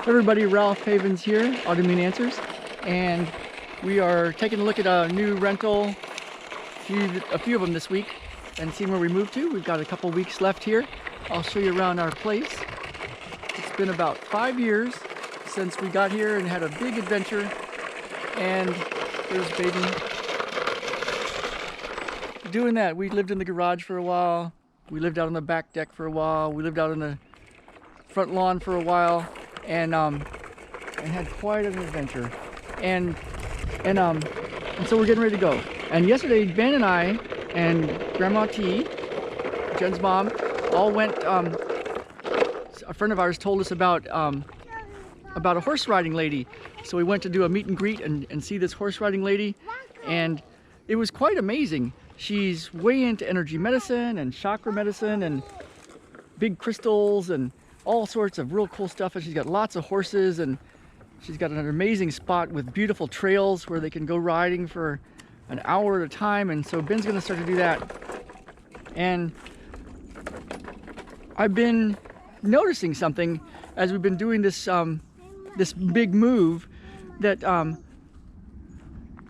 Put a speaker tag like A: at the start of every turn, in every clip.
A: Everybody, Ralph Havens here, Autoimmune Answers, and we are taking a look at a new rental, a few of them this week, and seeing where we move to. We've got a couple weeks left here. I'll show you around our place. It's been about 5 years since we got here and had a big adventure, and there's Baden doing that. We lived in the garage for a while, we lived out on the back deck for a while, we lived out on the front lawn for a while, and had quite an adventure, and so we're getting ready to go. And yesterday, Ben and I and Grandma T, Jen's mom, all went. A friend of ours told us about a horse riding lady, so we went to do a meet and greet and see this horse riding lady, and it was quite amazing. She's way into energy medicine and chakra medicine and big crystals and all sorts of real cool stuff, and she's got lots of horses, and she's got an amazing spot with beautiful trails where they can go riding for an hour at a time. And so Ben's gonna start to do that. And I've been noticing something as we've been doing this this big move that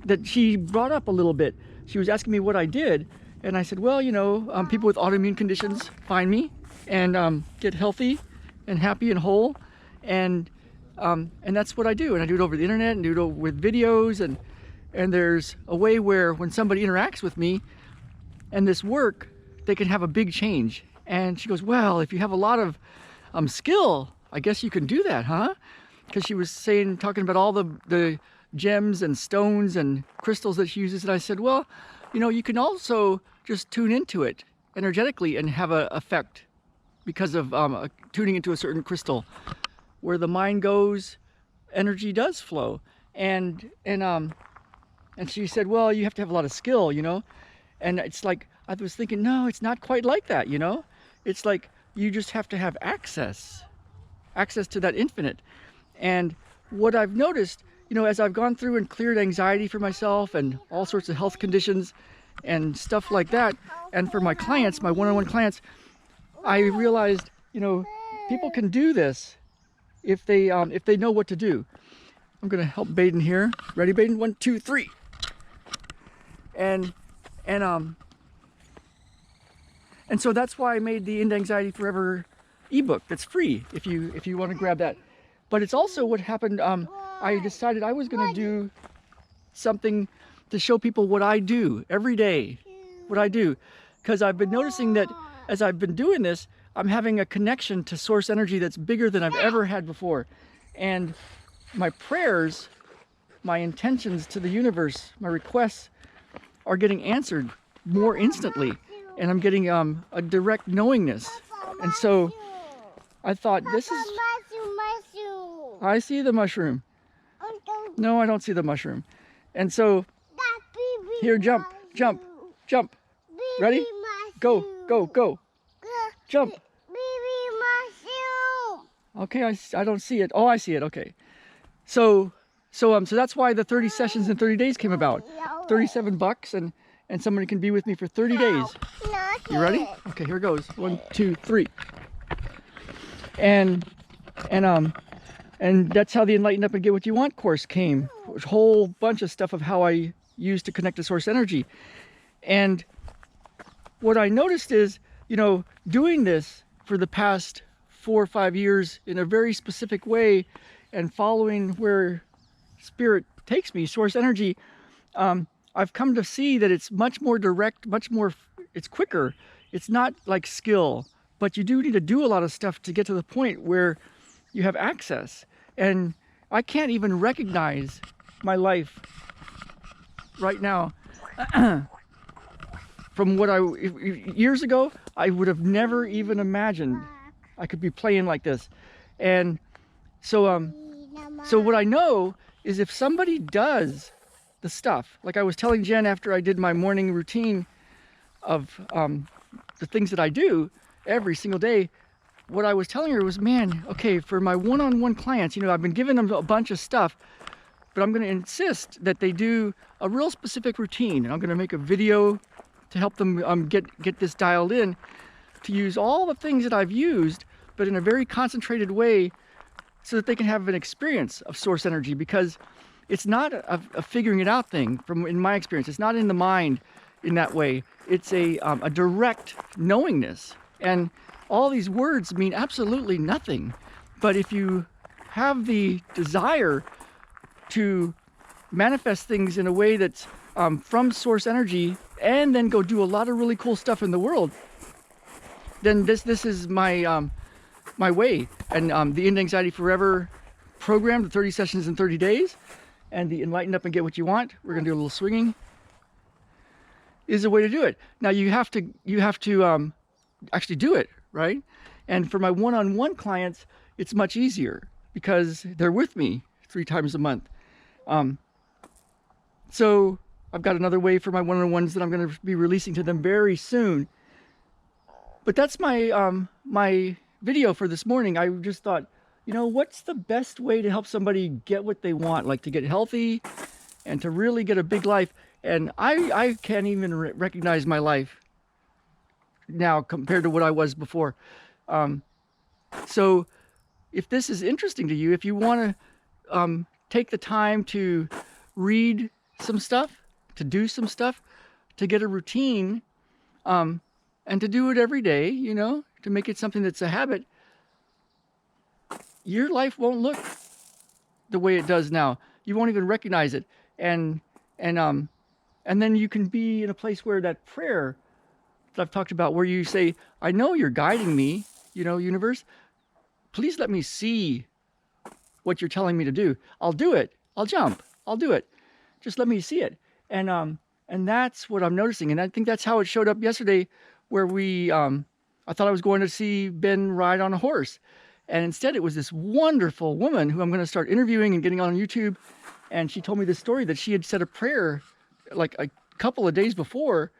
A: that she brought up a little bit. She was asking me what I did, and I said, well, you know, people with autoimmune conditions find me and get healthy and happy and whole, and that's what I do. And I do it over the internet and do it with videos, and there's a way where when somebody interacts with me and this work, they can have a big change. And she goes, well, if you have a lot of skill, I guess you can do that, huh? Because she was talking about all the gems and stones and crystals that she uses. And I said, well, you know, you can also just tune into it energetically and have an effect because of tuning into a certain crystal. Where the mind goes, energy does flow. And she said, well, you have to have a lot of skill, you know? And it's like, I was thinking, no, it's not quite like that, you know? It's like, you just have to have access to that infinite. And what I've noticed, you know, as I've gone through and cleared anxiety for myself and all sorts of health conditions and stuff like that, and for my clients, my one-on-one clients, I realized, you know, people can do this if they know what to do. I'm gonna help Baden here. Ready, Baden? 1, 2, 3. And so that's why I made the End Anxiety Forever ebook. That's free if you want to grab that. But it's also what happened. I decided I was gonna do something to show people what I do every day, what I do, because I've been noticing that as I've been doing this, I'm having a connection to source energy that's bigger than I've ever had before. And my prayers, my intentions to the universe, my requests are getting answered more instantly. And I'm getting a direct knowingness. And so I thought, this is... I see the mushroom. No, I don't see the mushroom. And so, here, jump, jump, jump. Ready? Go, go, go. Jump. Okay, I don't see it. Oh, I see it. Okay. So that's why the 30 sessions in 30 days came about. $37, and somebody can be with me for 30 days. You ready? Okay, here goes. 1, 2, 3. And that's how the Enlighten Up and Get What You Want course came. A whole bunch of stuff of how I use to connect to source energy. And what I noticed is, you know, doing this for the past 4 or 5 years in a very specific way and following where spirit takes me, source energy, I've come to see that it's much more direct, it's quicker. It's not like skill, but you do need to do a lot of stuff to get to the point where you have access. And I can't even recognize my life right now from what years ago, I would have never even imagined I could be playing like this. And so what I know is if somebody does the stuff, like I was telling Jen after I did my morning routine of the things that I do every single day, what I was telling her was, man, okay, for my one-on-one clients, you know, I've been giving them a bunch of stuff, but I'm going to insist that they do a real specific routine. And I'm going to make a video to help them get this dialed in, to use all the things that I've used, but in a very concentrated way so that they can have an experience of source energy, because it's not a figuring it out thing. In my experience, it's not in the mind in that way. It's a direct knowingness, and all these words mean absolutely nothing. But if you have the desire to manifest things in a way that's from source energy, and then go do a lot of really cool stuff in the world, then this is my my way. And the End Anxiety Forever program, the 30 sessions in 30 days, and the Enlighten Up and Get What You Want, we're gonna do a little swinging, is a way to do it. Now you have to actually do it, right? And for my one-on-one clients, it's much easier because they're with me 3 times a month. So I've got another way for my one-on-ones that I'm going to be releasing to them very soon. But that's my my video for this morning. I just thought, you know, what's the best way to help somebody get what they want, like to get healthy and to really get a big life? And I can't even recognize my life now compared to what I was before. So if this is interesting to you, if you want to take the time to read some stuff, to do some stuff, to get a routine, and to do it every day, you know, to make it something that's a habit, your life won't look the way it does now. You won't even recognize it. And then you can be in a place where that prayer that I've talked about, where you say, I know you're guiding me, you know, universe, please let me see what you're telling me to do. I'll do it. I'll jump. I'll do it. Just let me see it. And that's what I'm noticing. And I think that's how it showed up yesterday, where I thought I was going to see Ben ride on a horse. And instead it was this wonderful woman who I'm going to start interviewing and getting on YouTube. And she told me this story that she had said a prayer like a couple of days before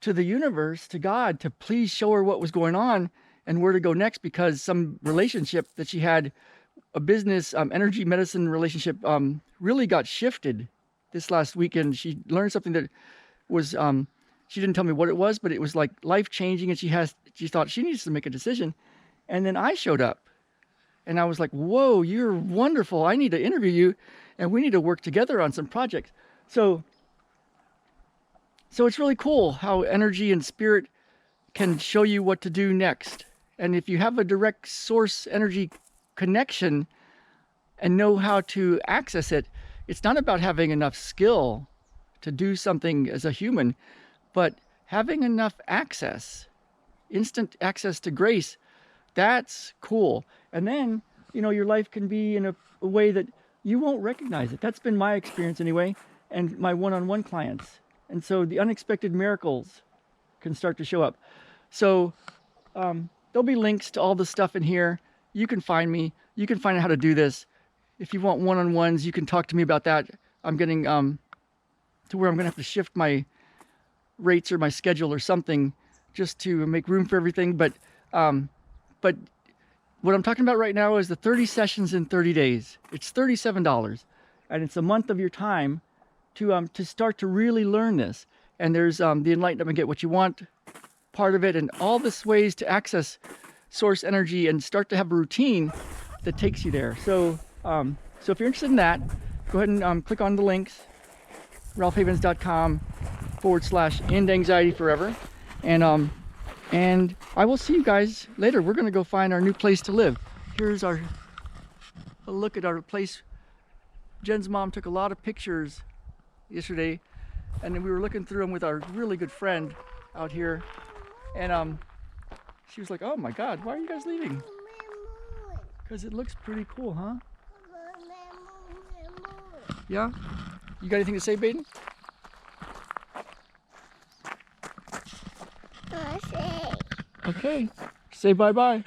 A: to the universe, to God, to please show her what was going on and where to go next, because some relationship that she had, a business energy medicine relationship, really got shifted this last weekend. She learned something that was, she didn't tell me what it was, but it was like life-changing, and she thought she needs to make a decision. And then I showed up and I was like, whoa, you're wonderful. I need to interview you and we need to work together on some projects. So it's really cool how energy and spirit can show you what to do next. And if you have a direct source energy connection and know how to access it, it's not about having enough skill to do something as a human, but having enough access, instant access to grace. That's cool. And then, you know, your life can be in a way that you won't recognize it. That's been my experience anyway, and my one-on-one clients. And so the unexpected miracles can start to show up. So there'll be links to all the stuff in here. You can find me. You can find out how to do this. If you want one-on-ones, you can talk to me about that. I'm getting to where I'm going to have to shift my rates or my schedule or something just to make room for everything. But what I'm talking about right now is the 30 sessions in 30 days. It's $37, and it's a month of your time to start to really learn this. And there's the Enlighten Up and Get What You Want part of it, and all this ways to access source energy and start to have a routine that takes you there. So so if you're interested in that, go ahead and click on the links, ralphhavens.com/End Anxiety Forever, and I will see you guys later. We're going to go find our new place to live. Here's a look at our place. Jen's mom took a lot of pictures yesterday, and then we were looking through them with our really good friend out here, and she was like, oh my God, why are you guys leaving? Because it looks pretty cool, huh? Yeah? You got anything to say, Baden? Okay. Say bye-bye.